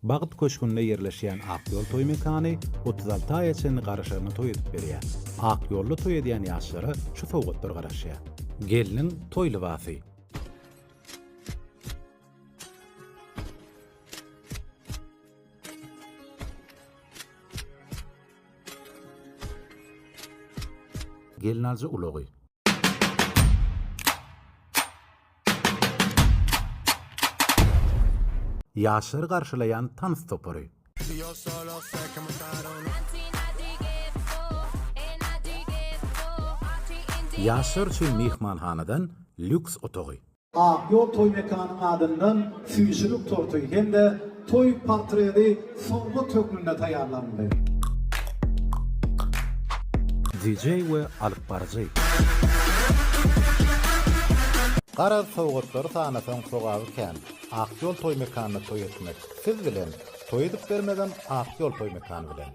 Bagyt köşkünde yerleşýän Akyol toý mekany 36 aý içinde garaşlaryny toý edip berýär. Akyolly toý edýän ýaşlary şu sowgatlar garaşýar. Geliniň toý libasy. Gelin alıcı ulogy. Ýaşlary garşylayan tanys topary. Ýaşlar üçin mehmanhanadan lüks otagy. Akyol toy mekanının adından füýsülük tortuy hem de toy portreti soňky tökülünde taýýarlandy. DJ we alyp barjy. Gara sowgatlar sanasyň sogabyken Akyol toy mekanyny toy etmek siz bilen toy edip bermeden Akyol toy mekany bilen.